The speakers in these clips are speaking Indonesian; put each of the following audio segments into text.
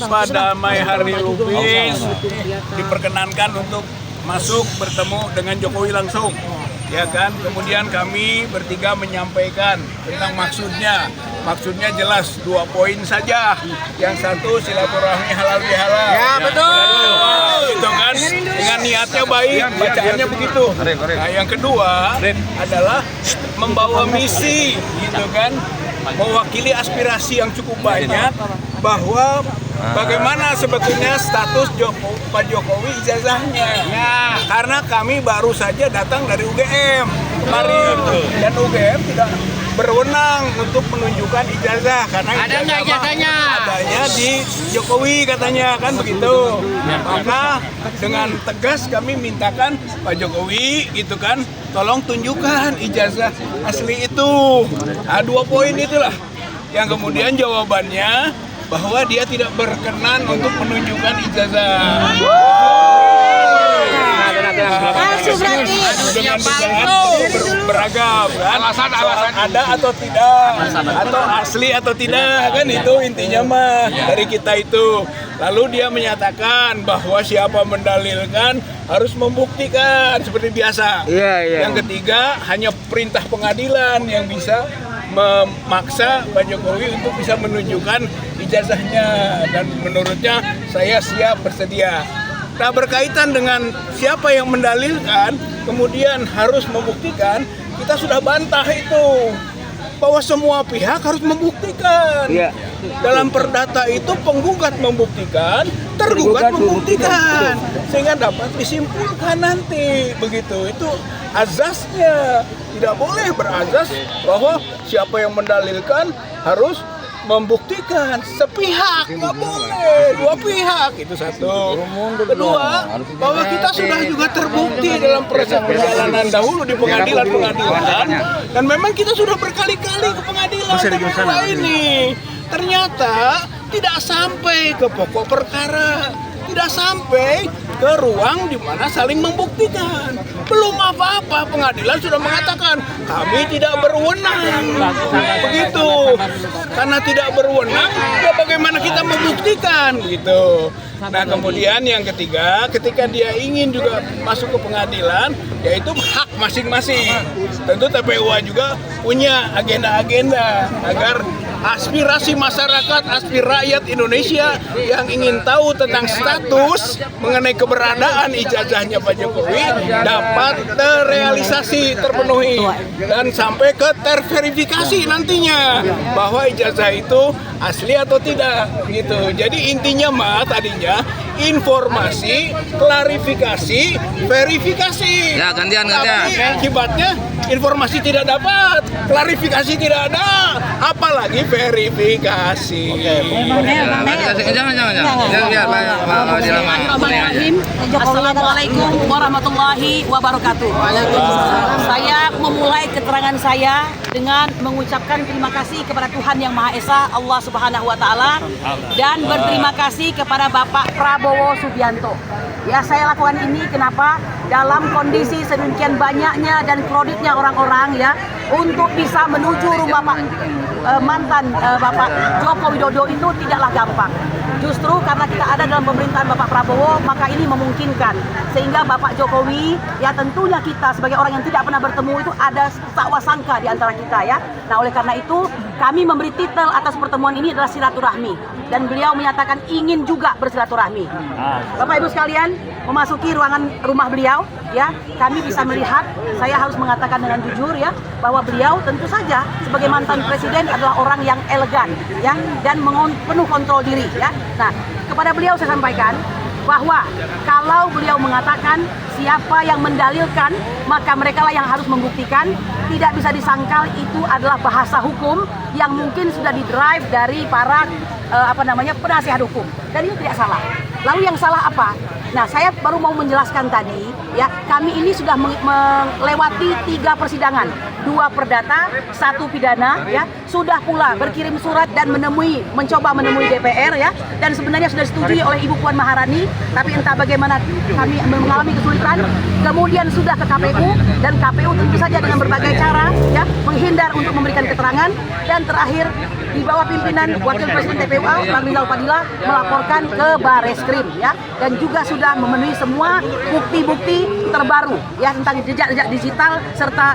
Pada hari Lubis diperkenankan untuk masuk bertemu dengan Jokowi langsung, ya kan? Kemudian kami bertiga menyampaikan tentang maksudnya jelas 2 poin saja. Yang satu silaturahmi halal bihalal. Ya betul. Itu kan dengan niatnya baik, bacaannya begitu. Nah, yang kedua adalah membawa misi, gitu kan? Mewakili aspirasi yang cukup banyak bahwa bagaimana sebetulnya status Pak Jokowi ijazahnya. Ya, karena kami baru saja datang dari UGM kemarin dan UGM tidak berwenang untuk menunjukkan ijazah karena ada nggak ijazahnya? Adanya di Jokowi katanya kan begitu. Maka dengan tegas kami mintakan Pak Jokowi gitu kan, tolong tunjukkan ijazah asli itu. Nah, 2 poin itulah yang kemudian jawabannya bahwa dia tidak berkenan untuk menunjukkan ijazah. Dengan beragam kan? Alasan ada atau tidak, atau asli atau tidak kan, itu intinya mah dari kita itu. Lalu dia menyatakan bahwa siapa mendalilkan harus membuktikan seperti biasa. Yang ketiga hanya perintah pengadilan yang bisa memaksa Pak Jokowi untuk bisa menunjukkan ijazahnya, dan menurutnya saya siap bersedia. Nah, berkaitan dengan siapa yang mendalilkan kemudian harus membuktikan, kita sudah bantah itu bahwa semua pihak harus membuktikan. Dalam perdata itu penggugat membuktikan, tergugat membuktikan, sehingga dapat disimpulkan nanti begitu. Itu azasnya. Tidak boleh berazas bahwa siapa yang mendalilkan harus membuktikan sepihak, nggak boleh 2 pihak, itu satu. Kedua, bahwa kita sudah juga terbukti dalam proses perjalanan dahulu di pengadilan, dan memang kita sudah berkali-kali ke pengadilan, tapi ini ternyata tidak sampai ke pokok perkara, tidak sampai ke ruang di mana saling membuktikan. Belum apa-apa pengadilan sudah mengatakan kami tidak berwenang. Begitu. Karena tidak berwenang, ya bagaimana kita membuktikan gitu. Nah, kemudian yang ketiga, ketika dia ingin juga masuk ke pengadilan, yaitu hak masing-masing. Tentu TPUA juga punya agenda-agenda agar aspirasi masyarakat, aspirasi rakyat Indonesia yang ingin tahu tentang status mengenai keberadaan ijazahnya Pak Jokowi dapat terrealisasi, terpenuhi, dan sampai ke terverifikasi nantinya bahwa ijazah itu asli atau tidak gitu. Jadi intinya mah tadinya informasi, klarifikasi, verifikasi. Ya, gantian. Tapi akibatnya informasi tidak dapat, klarifikasi tidak ada, apalagi verifikasi. Jangan. Assalamualaikum warahmatullahi wabarakatuh. Saya memulai keterangan saya dengan mengucapkan terima kasih kepada Tuhan Yang Maha Esa, Allah Subhanahu wa Ta'ala, dan berterima kasih kepada Bapak Prabowo Subianto. Ya, saya lakukan ini kenapa? Dalam kondisi sedemikian banyaknya dan kreditnya orang-orang ya untuk bisa menuju rumah mantan Bapak Joko Widodo itu tidaklah gampang. Justru karena kita ada dalam pemerintahan Bapak Prabowo, maka ini memungkinkan sehingga Bapak Jokowi, ya tentunya kita sebagai orang yang tidak pernah bertemu itu ada sakwa sangka di antara kita ya. Nah, oleh karena itu kami memberi titel atas pertemuan ini adalah silaturahmi, dan beliau menyatakan ingin juga bersilaturahmi. Bapak Ibu sekalian, memasuki ruangan rumah beliau ya, kami bisa melihat, saya harus mengatakan dengan jujur ya, bahwa beliau tentu saja sebagai mantan presiden adalah orang yang elegan ya, dan penuh kontrol diri ya. Nah, kepada beliau saya sampaikan bahwa kalau beliau mengatakan siapa yang mendalilkan, maka mereka lah yang harus membuktikan. Tidak bisa disangkal itu adalah bahasa hukum yang mungkin sudah didrive dari para penasihat hukum, dan itu tidak salah. Lalu yang salah apa? Nah, saya baru mau menjelaskan tadi ya, kami ini sudah melewati 3 persidangan, 2 perdata, 1 pidana ya, sudah pula berkirim surat dan mencoba menemui DPR ya, dan sebenarnya sudah disetujui oleh Ibu Puan Maharani, tapi entah bagaimana kami mengalami kesulitan. Kemudian sudah ke KPU, dan KPU tentu saja dengan berbagai cara ya menghindar untuk memberikan keterangan, dan terakhir di bawah pimpinan Wakil Presiden TPUA Bang Rizal Fadila melaporkan ke Bareskrim ya, dan juga sudah memenuhi semua bukti-bukti terbaru ya tentang jejak-jejak digital serta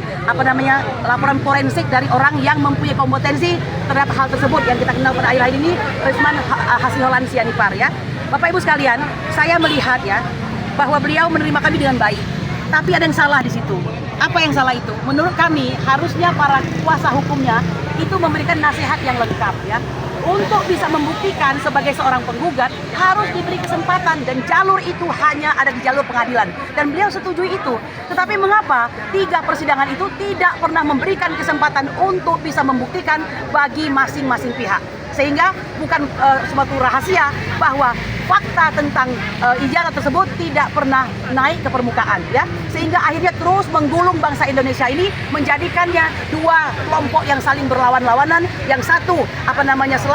laporan forensik dari orang yang mempunyai kompetensi terhadap hal tersebut yang kita kenal pada akhir-akhir ini, Risman Hasiholan Sianipar ya. Bapak Ibu sekalian, saya melihat ya bahwa beliau menerima kami dengan baik, tapi ada yang salah di situ. Apa yang salah itu? Menurut kami harusnya para kuasa hukumnya itu memberikan nasihat yang lengkap ya. Untuk bisa membuktikan sebagai seorang penggugat harus diberi kesempatan, dan jalur itu hanya ada di jalur pengadilan, dan beliau setuju itu. Tetapi mengapa 3 persidangan itu tidak pernah memberikan kesempatan untuk bisa membuktikan bagi masing-masing pihak? Sehingga bukan suatu rahasia bahwa fakta tentang ijazah tersebut tidak pernah naik ke permukaan ya, sehingga akhirnya terus menggulung bangsa Indonesia ini, menjadikannya 2 kelompok yang saling berlawan-lawanan, yang satu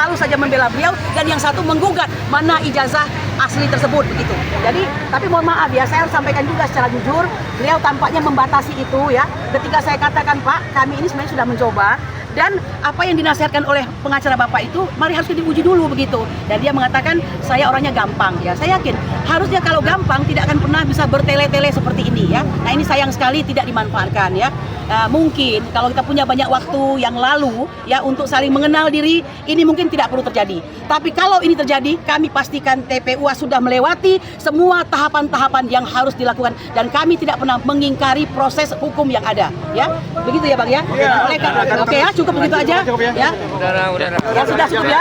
selalu saja membela beliau, dan yang satu menggugat mana ijazah asli tersebut begitu. Jadi tapi mohon maaf ya, saya harus sampaikan juga secara jujur, beliau tampaknya membatasi itu ya. Ketika saya katakan, Pak, kami ini sebenarnya sudah mencoba, dan apa yang dinasihatkan oleh pengacara Bapak itu mari harus diuji dulu begitu. Dan dia mengatakan saya orangnya gampang ya. Saya yakin harusnya kalau gampang tidak akan pernah bisa bertele-tele seperti ini ya. Nah ini sayang sekali tidak dimanfaatkan ya. Mungkin kalau kita punya banyak waktu yang lalu ya untuk saling mengenal diri, ini mungkin tidak perlu terjadi. Tapi kalau ini terjadi, kami pastikan TPUA sudah melewati semua tahapan-tahapan yang harus dilakukan, dan kami tidak pernah mengingkari proses hukum yang ada ya. Begitu ya Bang ya. Oke ya, cukup begitu aja ya. Ya sudah cukup ya.